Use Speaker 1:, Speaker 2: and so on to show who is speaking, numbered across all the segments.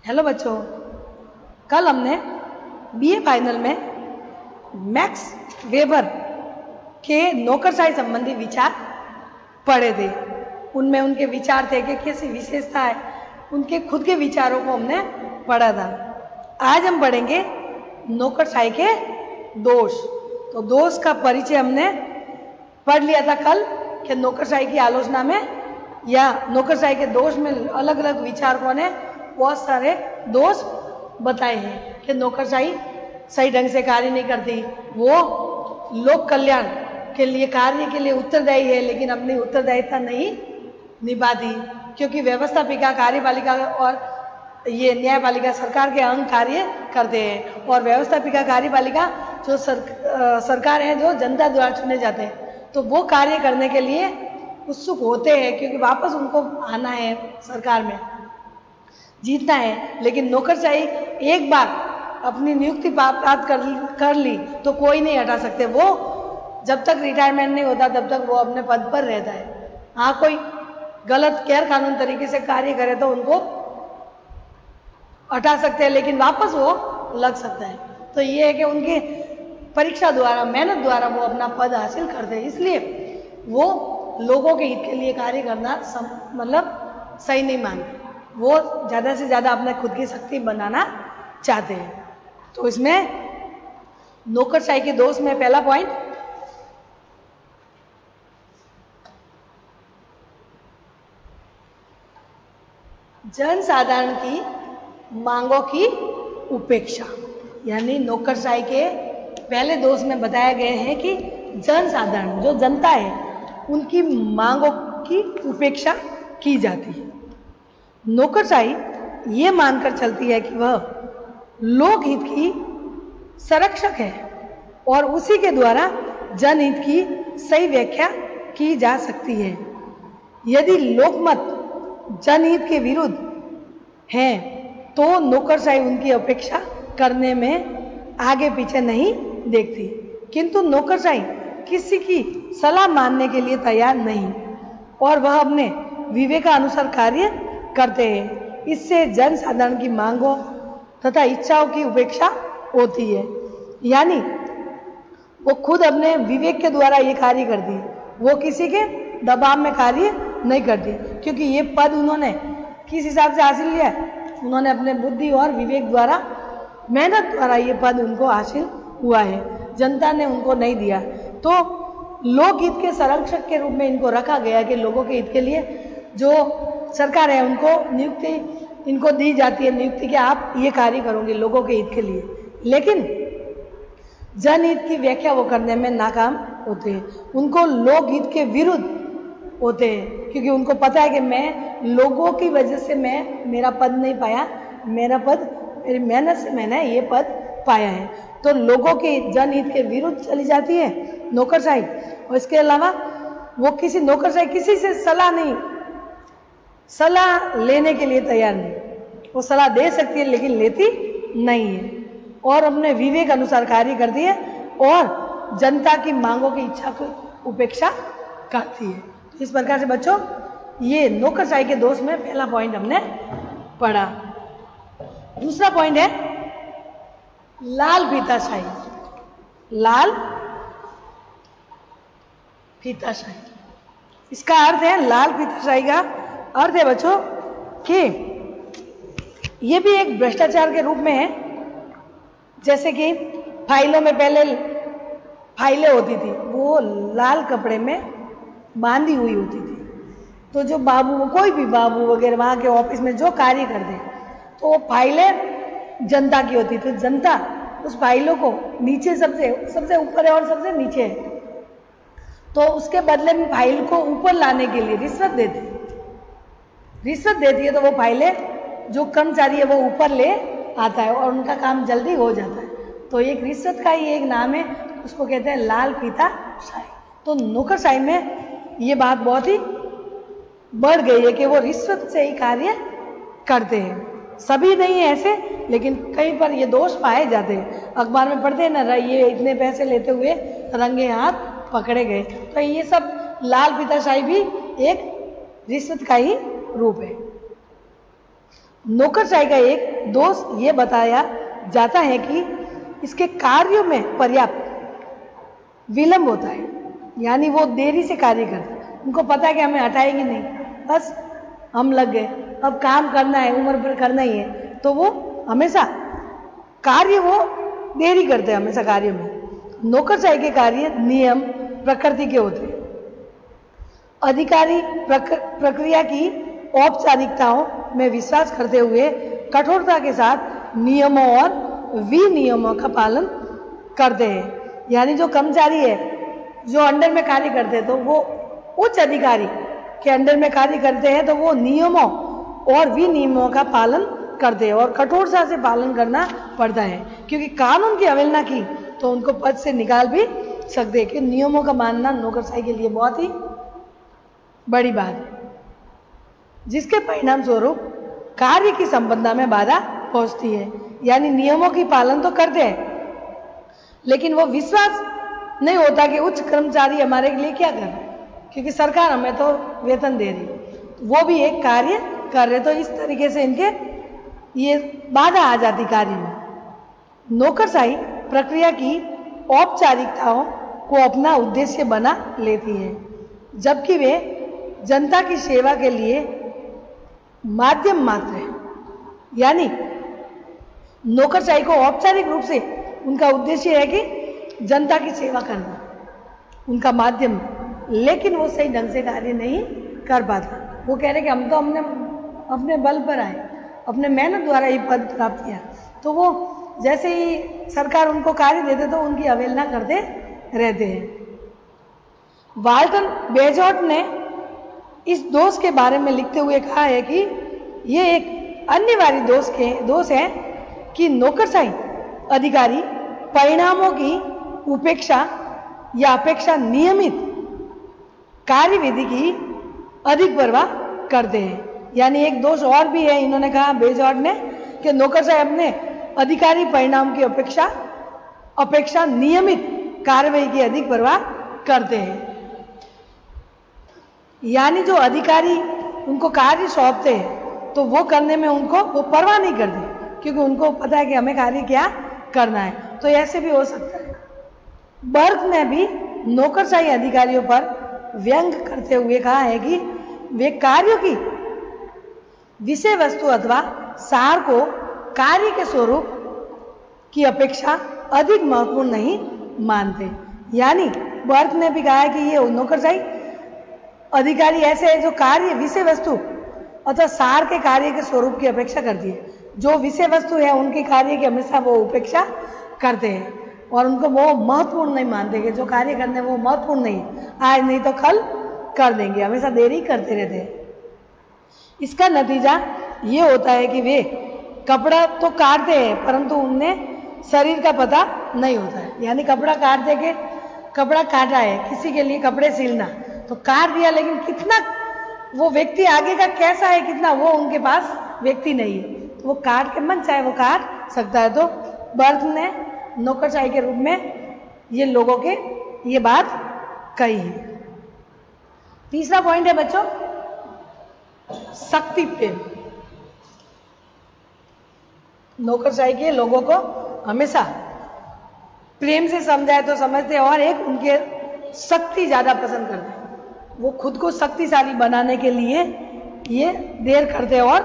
Speaker 1: Hello बच्चों, कल हमने बीए फाइनल में मैक्स वेबर के नौकरशाही संबंधी विचार पढ़े थे। उनमें उनके विचार थे कि कैसी विशेषता है, उनके खुद के विचारों को हमने पढ़ा था। आज हम पढ़ेंगे नौकरशाही के दोष। तो दोष का परिचय हमने पढ़ लिया था कल कि नौकरशाही की आलोचना में या नौकरशाही के दोष में अलग अलग विचारकों ने बहुत सारे दोष बताए हैं कि नौकरशाही सही ढंग से कार्य नहीं करती, वो लोक कल्याण के लिए कार्य के लिए उत्तरदायी है लेकिन अपनी उत्तरदायित्व नहीं निभाती, क्योंकि व्यवस्थापिका, कार्यपालिका और ये न्यायपालिका सरकार के अंग कार्य करते हैं और व्यवस्थापिका, कार्यपालिका जो सरकार है जो जनता द्वारा चुने जाते हैं, तो वो कार्य करने के लिए उत्सुक होते हैं क्योंकि वापस उनको आना है, सरकार में जीतना है। लेकिन नौकरशाही एक बार अपनी नियुक्ति प्राप्त कर ली तो कोई नहीं हटा सकते। वो जब तक रिटायरमेंट नहीं होता तब तक वो अपने पद पर रहता है। हाँ, कोई गलत गैर कानून तरीके से कार्य करे तो उनको हटा सकते हैं, लेकिन वापस वो लग सकता है। तो ये है कि उनके परीक्षा द्वारा, मेहनत द्वारा वो अपना पद हासिल करते हैं, इसलिए वो लोगों के हित के लिए कार्य करना मतलब सही नहीं मानते। वो ज़्यादा से ज़्यादा अपने खुद की शक्ति बनाना चाहते हैं। तो इसमें नौकरशाही के दोष में पहला पॉइंट, जनसाधारण की मांगों की उपेक्षा। यानी नौकरशाही के पहले दोष में बताया गया है कि जनसाधारण जो जनता है उनकी मांगों की उपेक्षा की जाती है। नौकरशाही ये मानकर चलती है कि वह लोकहित की संरक्षक है और उसी के द्वारा जनहित की सही व्याख्या की जा सकती है। यदि लोकमत जनहित के विरुद्ध है तो नौकरशाही उनकी अपेक्षा करने में आगे पीछे नहीं देखती, किंतु नौकरशाही किसी की सलाह मानने के लिए तैयार नहीं और वह अपने विवेकानुसार कार्य करते हैं। इससे जनसाधारण की मांगों तथा इच्छाओं की उपेक्षा होती है। यानी वो खुद अपने विवेक के द्वारा ये कार्य करती है, वो किसी के दबाव में कार्य नहीं करती, क्योंकि ये पद उन्होंने किस हिसाब से हासिल लिया है, उन्होंने अपने बुद्धि और विवेक द्वारा, मेहनत द्वारा ये पद उनको हासिल हुआ है, जनता ने उनको नहीं दिया। तो लोकहित के संरक्षक के रूप में इनको रखा गया कि लोगों के हित के लिए जो सरकार है उनको नियुक्ति इनको दी जाती है, नियुक्ति कि आप ये कार्य करोगे लोगों के हित के लिए, लेकिन जनहित की व्याख्या वो करने में नाकाम होते हैं। उनको लोकहित के विरुद्ध होते हैं क्योंकि उनको पता है कि मैं लोगों की वजह से मैं मेरा पद नहीं पाया, मेरा पद मेरी मेहनत से मैंने ये पद पाया है। तो लोगों के जनहित के विरुद्ध चली जाती है नौकरशाही। और इसके अलावा वो किसी नौकरशाही किसी से सलाह लेने के लिए तैयार नहीं। वो सलाह दे सकती है लेकिन लेती नहीं है और अपने विवेक अनुसार कार्य करती है और जनता की मांगों की इच्छा को उपेक्षा करती है। तो इस प्रकार से बच्चों ये नौकरशाही के दोष में पहला पॉइंट हमने पढ़ा। दूसरा पॉइंट है लाल फीताशाही। लाल फीताशाही, इसका अर्थ है, लाल फीताशाही का अर्थ है बच्चों कि ये भी एक भ्रष्टाचार के रूप में है। जैसे कि फाइलों में पहले फाइलें होती थी, वो लाल कपड़े में बांधी हुई होती थी, तो जो बाबू, कोई भी बाबू वगैरह वहाँ के ऑफिस में जो कार्य करते तो वो फाइलें जनता की होती थी। जनता उस फाइलों को नीचे सबसे ऊपर है और सबसे नीचे है, तो उसके बदले में फाइल को ऊपर लाने के लिए रिश्वत देती है, तो वो फाइलें जो कर्मचारी है वो ऊपर ले आता है और उनका काम जल्दी हो जाता है। तो एक रिश्वत का ही एक नाम है, उसको कहते हैं लाल फीताशाही। तो नौकरशाही में ये बात बहुत ही बढ़ गई है कि वो रिश्वत से ही कार्य करते हैं। सभी नहीं है ऐसे, लेकिन कहीं पर ये दोष पाए जाते हैं। अखबार में पढ़ते हैं ना, ये इतने पैसे लेते हुए रंगे हाथ पकड़े गए। तो ये सब लाल फीताशाही भी एक रिश्वत का ही रूप है। नौकरशाही का एक दोष ये बताया जाता है कि इसके कार्यों में पर्याप्त विलंब होता है, यानी वो देरी से कार्य करते हैं। उनको पता है कि हमें हटाएगी नहीं, बस हम लग गए, अब काम करना है, उम्र भर करना ही है, तो वो हमेशा कार्य वो देरी करते हैं हमेशा कार्य में। नौकरशाही के कार्य नियम प्रकृति के होते हैं। अधिकारी प्रक्रिया की औपचारिकताओं में विश्वास करते हुए कठोरता के साथ नियमों और विनियमों का पालन करते हैं। यानी जो कर्मचारी है, जो अंडर में कार्य करते हैं, तो वो उच्च अधिकारी के अंडर में कार्य करते हैं, तो वो नियमों और विनियमों का पालन करते हैं और कठोरता से पालन करना पड़ता है, क्योंकि कानून की अवहेलना की तो उनको पद से निकाल भी सकते हैं। कि नियमों का मानना नौकरशाही के लिए बहुत ही बड़ी बात है, जिसके परिणाम स्वरूप कार्य की संपन्नता में बाधा पहुंचती है। यानी नियमों की पालन तो करते हैं, लेकिन वो विश्वास नहीं होता कि उच्च कर्मचारी हमारे लिए क्या कर रहे हैं, क्योंकि सरकार हमें तो वेतन दे रही, वो भी एक कार्य कर रहे, तो इस तरीके से इनके ये बाधा आ जाती कार्य में। नौकरशाही प्रक्रिया की औपचारिकताओं को अपना उद्देश्य बना लेती है, जबकि वे जनता की सेवा के लिए माध्यम मात्र है। यानी नौकरशाही को औपचारिक रूप से उनका उद्देश्य है कि जनता की सेवा करना, उनका माध्यम, लेकिन वो सही ढंग से कार्य नहीं कर पाता। वो कह रहे कि हम तो हमने अपने बल पर आए, अपने मेहनत द्वारा ही पद प्राप्त किया, तो वो जैसे ही सरकार उनको कार्य देते तो उनकी अवहेलना करते रहते हैं। वाल्टन बेजोट ने इस दोष के बारे में लिखते हुए कहा है कि ये एक अनिवार्य दोष है कि नौकरशाही अधिकारी परिणामों की उपेक्षा या अपेक्षा नियमित कार्यविधि की अधिक परवाह करते हैं। यानी एक दोष और भी है, इन्होंने कहा बेजोट ने, कि नौकरशाही अपने अधिकारी परिणाम की अपेक्षा नियमित कार्रवाई की अधिक परवाह करते हैं। यानी जो अधिकारी उनको कार्य सौंपते हैं तो वो करने में उनको वो परवाह नहीं करते, क्योंकि उनको पता है कि हमें कार्य क्या करना है। तो ऐसे भी हो सकता है। बर्ग ने भी नौकरशाही अधिकारियों पर व्यंग करते हुए कहा है कि वे कार्यों की विषय वस्तु अथवा सार को कार्य के स्वरूप की अपेक्षा अधिक महत्वपूर्ण नहीं मानते। यानी बर्ग ने भी कहा है कि ये नौकरशाही अधिकारी ऐसे है जो कार्य विषय वस्तु अथवा सार के कार्य के स्वरूप की अपेक्षा करती है। जो विषय वस्तु है उनके कार्य की हमेशा वो उपेक्षा करते हैं और उनको वो महत्वपूर्ण नहीं मानते कि जो कार्य करने वो महत्वपूर्ण नहीं, आज नहीं तो कल कर देंगे, हमेशा देरी करते रहते हैं। इसका नतीजा ये होता है कि वे कपड़ा तो काटते हैं परंतु उन्हें शरीर का पता नहीं होता है। यानी कपड़ा काट दे के कपड़ा काटा है, किसी के लिए कपड़े सिलना तो काट दिया, लेकिन कितना वो व्यक्ति आगे का कैसा है कितना वो उनके पास व्यक्ति नहीं है, तो वो काट के मन चाहे वो काट सकता है। तो बर्ग ने नौकरशाही के रूप में ये लोगों के ये बात कही है। तीसरा पॉइंट है बच्चों शक्ति प्रेम। नौकरशाही के लोगों को हमेशा प्रेम से समझाए तो समझते हैं और एक उनके शक्ति ज्यादा पसंद करते हैं। वो खुद को शक्तिशाली बनाने के लिए ये देर करते हैं और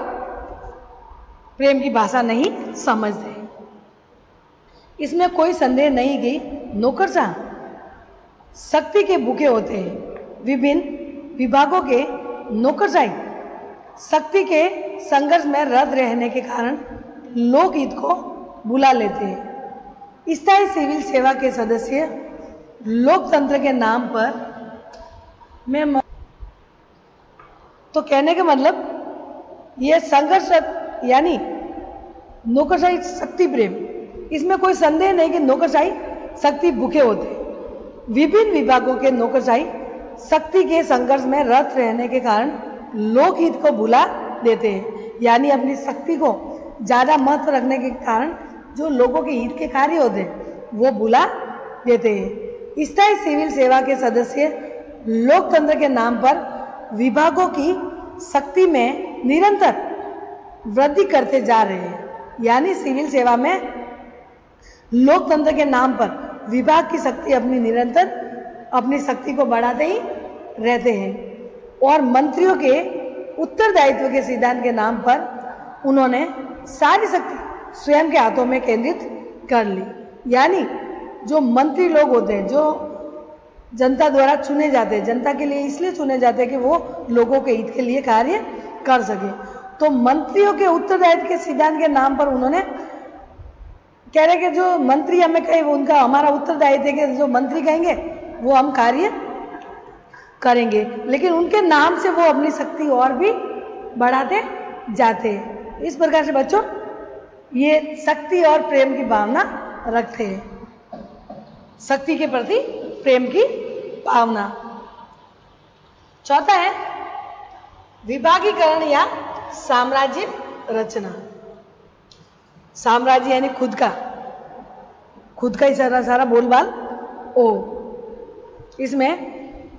Speaker 1: प्रेम की भाषा नहीं समझते। इसमें कोई संदेह नहीं कि नौकरशाह शक्ति के भूखे होते हैं। विभिन्न विभागों के नौकरशाही शक्ति के संघर्ष में रत रहने के कारण लोकहित को बुला लेते हैं। स्थायी सिविल सेवा के सदस्य लोकतंत्र के नाम पर में तो कहने का मतलब ये संघर्ष यानी नौकरशाही शक्ति प्रेम, इसमें कोई संदेह नहीं कि नौकरशाही शक्ति भूखे होते हैं। विभिन्न विभागों के नौकरशाही शक्ति के संघर्ष में रत रहने के कारण लोकहित को भुला देते हैं। यानी अपनी शक्ति को ज्यादा महत्व रखने के कारण जो लोगों के हित के कार्य होते हैं वो भुला देते हैं। स्थायी सिविल सेवा के सदस्य लोकतंत्र के नाम पर विभागों की शक्ति में निरंतर वृद्धि करते जा रहे हैं। यानी सिविल सेवा में लोकतंत्र के नाम पर विभाग की शक्ति अपनी शक्ति को बढ़ाते ही रहते हैं और मंत्रियों के उत्तरदायित्व के सिद्धांत के नाम पर उन्होंने सारी शक्ति स्वयं के हाथों में केंद्रित कर ली। यानी जो मंत्री लोग होते हैं, जो जनता द्वारा चुने जाते हैं, जनता के लिए इसलिए चुने जाते हैं कि वो लोगों के हित के लिए कार्य कर सके। तो मंत्रियों के उत्तरदायित्व के सिद्धांत के नाम पर उन्होंने कह रहे कि जो मंत्री हमें कहे वो उनका हमारा उत्तरदायित्व है कि जो मंत्री कहेंगे वो हम कार्य करेंगे, लेकिन उनके नाम से वो अपनी शक्ति और भी बढ़ाते जाते हैं। इस प्रकार से बच्चों ये शक्ति और प्रेम की भावना रखते हैं, शक्ति के प्रति प्रेम की भावना। चौथा है विभागीकरण या साम्राज्य रचना। साम्राज्य यानी खुद का ही सारा बोलबाल ओ। इसमें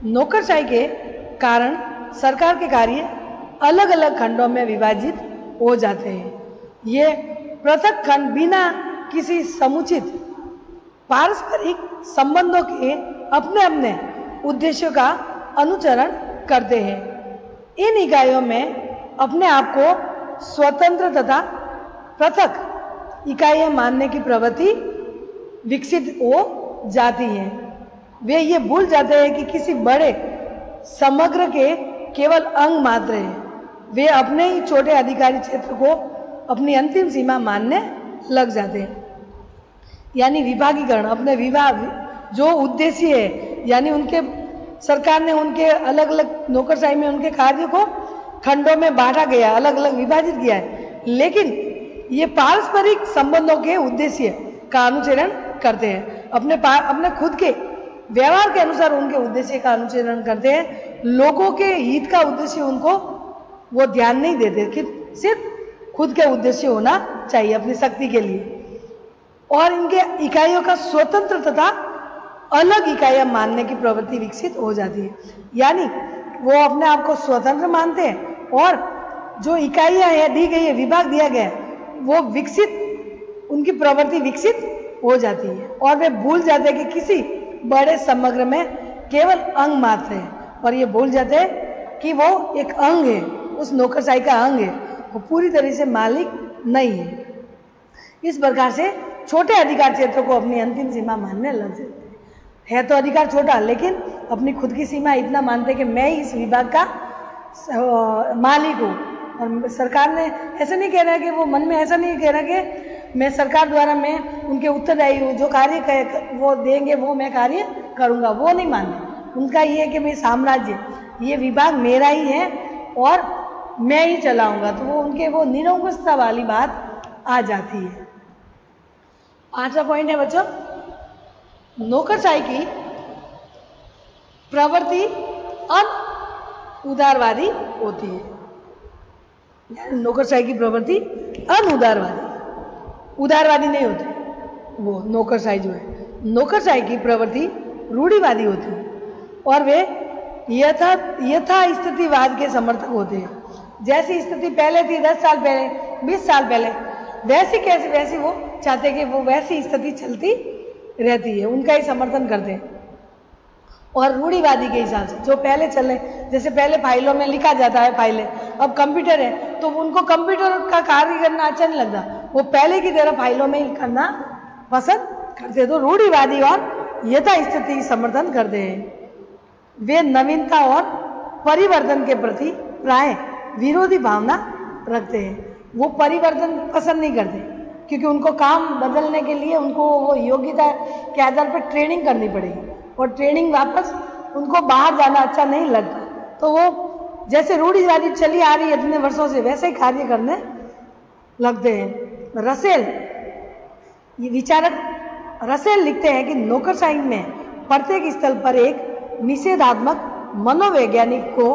Speaker 1: नौकरशाही के कारण सरकार के कार्य अलग अलग खंडों में विभाजित हो जाते हैं। ये पृथक खंड बिना किसी समुचित पारस्परिक संबंधों के अपने अपने उद्देश्यों का अनुसरण करते हैं। इन इकाइयों में अपने आप को स्वतंत्र तथा पृथक इकाइयां मानने की प्रवृत्ति विकसित हो जाती है। वे ये भूल जाते हैं कि किसी बड़े समग्र के केवल अंग मात्र हैं। वे अपने ही छोटे अधिकारी क्षेत्र को अपनी अंतिम सीमा मानने लग जाते हैं। यानी विभागीकरण, अपने विभाग जो उद्देश्य है, यानी उनके सरकार ने उनके अलग अलग नौकरशाही में उनके कार्य को खंडों में बांटा गया, अलग अलग विभाजित किया है, लेकिन ये पारस्परिक संबंधों के उद्देश्य का अनुसरण करते हैं। अपने खुद के व्यवहार के अनुसार उनके उद्देश्य का अनुसरण करते हैं। लोगों के हित का उद्देश्य उनको वो ध्यान नहीं देते कि सिर्फ खुद के उद्देश्य होना चाहिए अपनी शक्ति के लिए। और इनके इकाइयों का स्वतंत्र तथा अलग इकाइयां मानने की प्रवृत्ति विकसित हो जाती है। यानी वो अपने आप को स्वतंत्र मानते हैं और जो इकाइयां है दी गई है, विभाग दिया गया है, वो उनकी प्रवृत्ति विकसित हो जाती है और वे भूल जाते हैं कि किसी बड़े समग्र में केवल अंग मात्र है और ये भूल जाते हैं कि वो एक अंग है, उस नौकरशाही का अंग है, वो पूरी तरह से मालिक नहीं है। इस प्रकार से छोटे अधिकार क्षेत्रों को अपनी अंतिम सीमा मानने लग जाते हैं। है तो अधिकार छोटा, लेकिन अपनी खुद की सीमा इतना मानते कि मैं इस विभाग का मालिक हूँ। और सरकार ने ऐसा नहीं कह रहा कि वो मन में ऐसा नहीं कह रहा कि मैं सरकार द्वारा मैं उनके उत्तरदायी हूँ, जो कार्य वो देंगे वो मैं कार्य करूँगा, वो नहीं मानते। उनका ये है कि मैं साम्राज्य, ये विभाग मेरा ही है और मैं ही चलाऊंगा। तो वो उनके वो निरंकुशता वाली बात आ जाती है। पांचवा पॉइंट है बच्चों, नौकरशाही की प्रवृत्ति अन-उदारवादी होती है। नौकरशाही की प्रवृत्ति अन-उदारवादी, उदारवादी नहीं होती। वो नौकरशाही जो है, नौकरशाही की प्रवृत्ति रूढ़िवादी होती है और वे यथा स्थितिवाद के समर्थक होते हैं। जैसी स्थिति पहले थी 10 साल पहले, 20 साल पहले, वैसी वो चाहते कि वो वैसी स्थिति चलती रहती है, उनका ही समर्थन करते हैं। और रूढ़िवादी के हिसाब से जो पहले चले, जैसे पहले फाइलों में लिखा जाता है फाइलें, अब कंप्यूटर है तो उनको कंप्यूटर का कार्य करना अच्छा नहीं लगता, वो पहले की तरह फाइलों में ही करना पसंद करते। तो रूढ़िवादी और यथास्थिति समर्थन करते हैं। वे नवीनता और परिवर्तन के प्रति प्राय विरोधी भावना रखते हैं। वो परिवर्तन पसंद नहीं करते क्योंकि उनको काम बदलने के लिए उनको वो योग्यता के आधार पर ट्रेनिंग करनी पड़ेगी और ट्रेनिंग वापस उनको बाहर जाना अच्छा नहीं लगता। तो वो जैसे रूढ़िवादी चली आ रही है इतने वर्षों से, वैसे ही कार्य करने लगते हैं। विचारक रसेल लिखते हैं कि नौकरशाही में प्रत्येक स्थल पर एक निषेधात्मक मनोवैज्ञानिक को,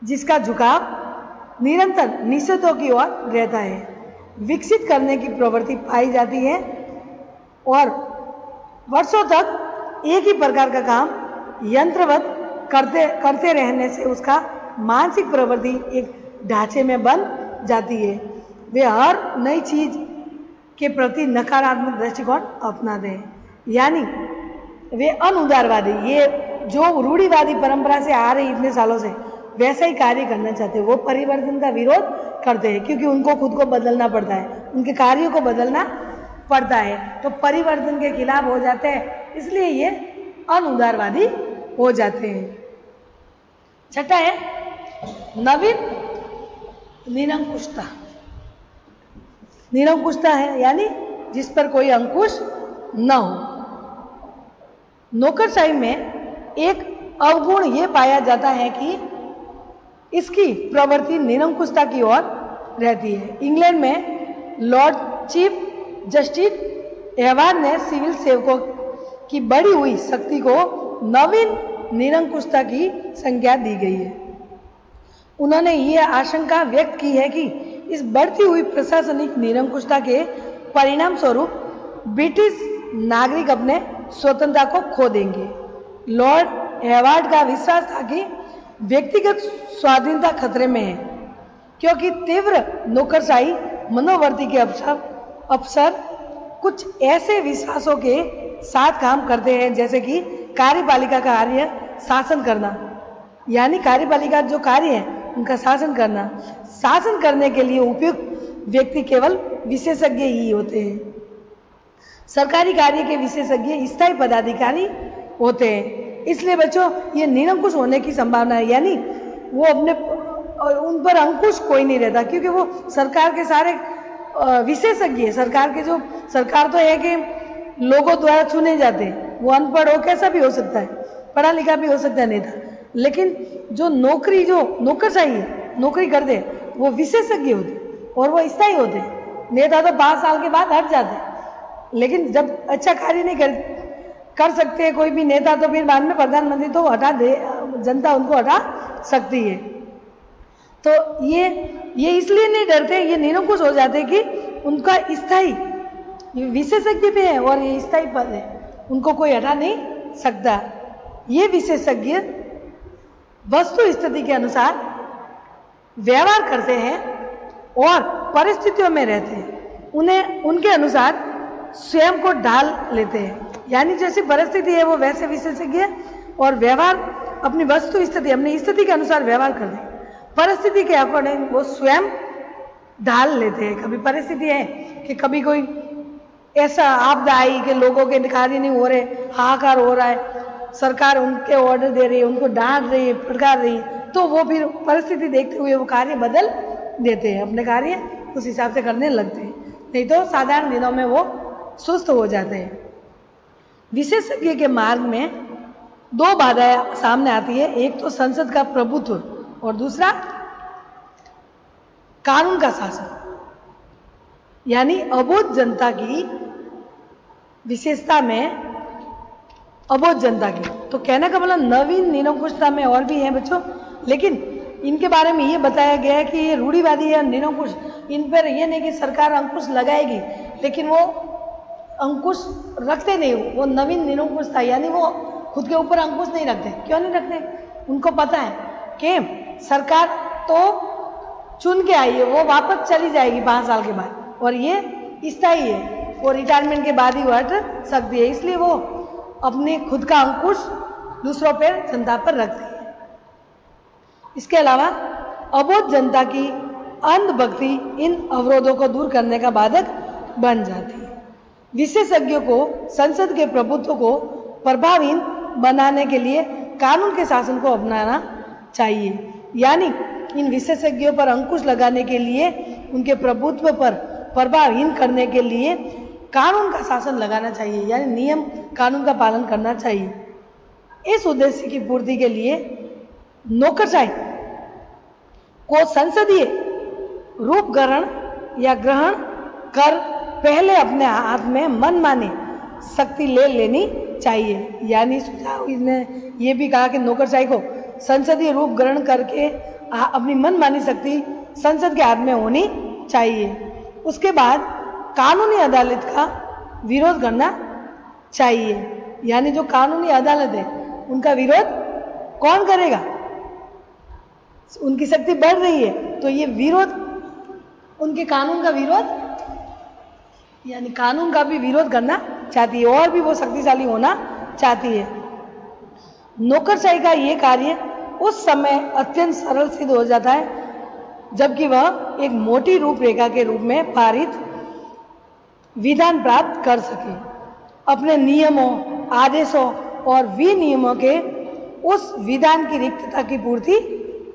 Speaker 1: जिसका झुकाव निरंतर निषेधों की ओर रहता है, विकसित करने की प्रवृत्ति पाई जाती है और वर्षों तक एक ही प्रकार का काम यंत्रवत करते रहने से उसका मानसिक प्रवृत्ति एक ढांचे में बंद जाती है। वे हर नई चीज के प्रति नकारात्मक दृष्टिकोण अपनाते हैं, यानी वे अनुदारवादी, ये जो रूढ़िवादी परंपरा से आ रही इतने सालों से वैसा ही कार्य करना चाहते हैं। वो परिवर्तन का विरोध करते हैं क्योंकि उनको खुद को बदलना पड़ता है, उनके कार्यों को बदलना पड़ता है, तो परिवर्तन के खिलाफ हो जाते हैं, इसलिए ये अनुदारवादी हो जाते हैं। छठा है नवीन निरंकुशता। निरंकुशता है यानी जिस पर कोई अंकुश न हो। नौकरशाही में एक अवगुण यह पाया जाता है कि इसकी प्रवृत्ति निरंकुशता की ओर रहती है। इंग्लैंड में लॉर्ड चीफ जस्टिस एवार्ड ने सिविल सेवकों की बढ़ी हुई शक्ति को नवीन निरंकुशता की संज्ञा दी गई है। उन्होंने ये आशंका व्यक्त की है कि इस बढ़ती हुई प्रशासनिक निरंकुशता के परिणाम स्वरूप ब्रिटिश नागरिक अपने स्वतंत्रता को खो देंगे। लॉर्ड एवार्ड का विश्वास था कि व्यक्तिगत स्वाधीनता खतरे में है क्योंकि तीव्र नौकरशाही मनोवृत्ति के अफसर कुछ ऐसे विश्वासों के साथ काम करते हैं जैसे कि कार्यपालिका का कार्य शासन करना, यानी कार्यपालिका जो कार्य है उनका शासन करना। शासन करने के लिए उपयुक्त व्यक्ति केवल विशेषज्ञ ही होते हैं। सरकारी कार्य के विशेषज्ञ स्थायी पदाधिकारी होते हैं। इसलिए बच्चों ये निरंकुश होने की संभावना है, यानी वो अपने उन पर अंकुश कोई नहीं रहता क्योंकि वो सरकार के सारे विशेषज्ञ है। सरकार के जो सरकार तो है कि लोगों द्वारा चुने जाते हैं, वो अनपढ़ हो कैसा भी हो सकता है, पढ़ा लिखा भी हो सकता है नेता, लेकिन जो नौकरशाही है, नौकरी करते हैं वो विशेषज्ञ होते और वो स्थायी होते हैं। नेता तो 5 साल के बाद हट जाते हैं, लेकिन जब अच्छा कार्य नहीं कर सकते हैं कोई भी नेता तो फिर बाद में प्रधानमंत्री तो हटा दे, जनता उनको हटा सकती है। तो ये इसलिए नहीं डरते, ये निरंकुश हो जाते कि उनका स्थायी विशेषज्ञ भी है और ये स्थायी पद है, उनको कोई हटा नहीं सकता। ये विशेषज्ञ वस्तु स्थिति के अनुसार व्यवहार करते हैं और परिस्थितियों में रहते हैं, उन्हें उनके अनुसार स्वयं को ढाल लेते हैं, यानी जैसी परिस्थिति है वो वैसे विशेषज्ञ है और व्यवहार अपनी वस्तु स्थिति अपनी स्थिति के अनुसार व्यवहार करते हैं। परिस्थिति के अकॉर्डिंग वो स्वयं ढाल लेते हैं। कभी परिस्थिति है कि कभी कोई ऐसा आपदा आई कि लोगों के कार्य नहीं हो रहे, हाहाकार हो रहा है, सरकार उनके ऑर्डर दे रही है, उनको डांट रही है, फटकार रही है, तो वो फिर परिस्थिति देखते हुए वो कार्य बदल देते हैं, अपने कार्य उस हिसाब से करने लगते हैं, नहीं तो साधारण दिनों में वो सुस्त हो जाते हैं। विशेषज्ञ के मार्ग में 2 बाधाएं सामने आती है, एक तो संसद का प्रभुत्व और दूसरा कानून का शासन, यानी अबोध जनता की विशेषता में अबोध जनता की। तो कहने का मतलब नवीन निरंकुशता में और भी है बच्चों, लेकिन इनके बारे में ये बताया गया है कि ये रूढ़िवादी है निरंकुश, इन पर ये नहीं कि सरकार अंकुश लगाएगी, लेकिन वो अंकुश रखते नहीं, वो नवीन निरंकुशता यानी वो खुद के ऊपर अंकुश नहीं रखते। क्यों नहीं रखते? उनको पता है कि सरकार तो चुन के आई है, वो वापस चली जाएगी 5 साल के बाद, और ये स्थायी है, वो रिटायरमेंट के बाद ही वो हट सकती है, इसलिए वो अपने खुद का अंकुश दूसरों पर जनता पर रखती है। इसके अलावा अबोध जनता की अंधभक्ति इन अवरोधों को दूर करने का बाधक बन जाती है। विशेषज्ञों को संसद के प्रभुत्व को प्रभावहीन बनाने के लिए कानून के शासन को अपनाना चाहिए, यानी इन विशेषज्ञों पर अंकुश लगाने के लिए, उनके प्रभुत्व पर प्रभावहीन करने के लिए कानून का शासन लगाना चाहिए, यानी नियम कानून का पालन करना चाहिए। इस उद्देश्य की पूर्ति के लिए नौकरशाही को संसदीय रूप ग्रहण कर पहले अपने हाथ में मनमानी शक्ति ले लेनी चाहिए, यानी सुझाव ने यह भी कहा कि नौकरशाही को संसदीय रूप ग्रहण करके अपनी मनमानी शक्ति संसद के हाथ में होनी चाहिए। उसके बाद कानूनी अदालत का विरोध करना चाहिए, यानी जो कानूनी अदालत है उनका विरोध कौन करेगा? उनकी शक्ति बढ़ रही है तो ये विरोध उनके कानून का विरोध, यानी कानून का भी विरोध करना चाहती है और भी वो शक्तिशाली होना चाहती है। नौकरशाही का ये कार्य उस समय अत्यंत सरल सिद्ध हो जाता है जबकि वह एक मोटी रूपरेखा के रूप में पारित विधान प्राप्त कर सके, अपने नियमों, आदेशों और विनियमों के उस विधान की रिक्तता की पूर्ति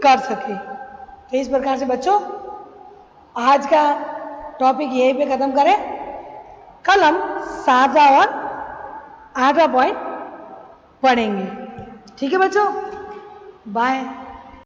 Speaker 1: कर सके। तो इस प्रकार से बच्चों आज का टॉपिक यहीं पे खत्म करें। कल हम 7वां और 8वां पॉइंट पढ़ेंगे। ठीक है बच्चों, बाय।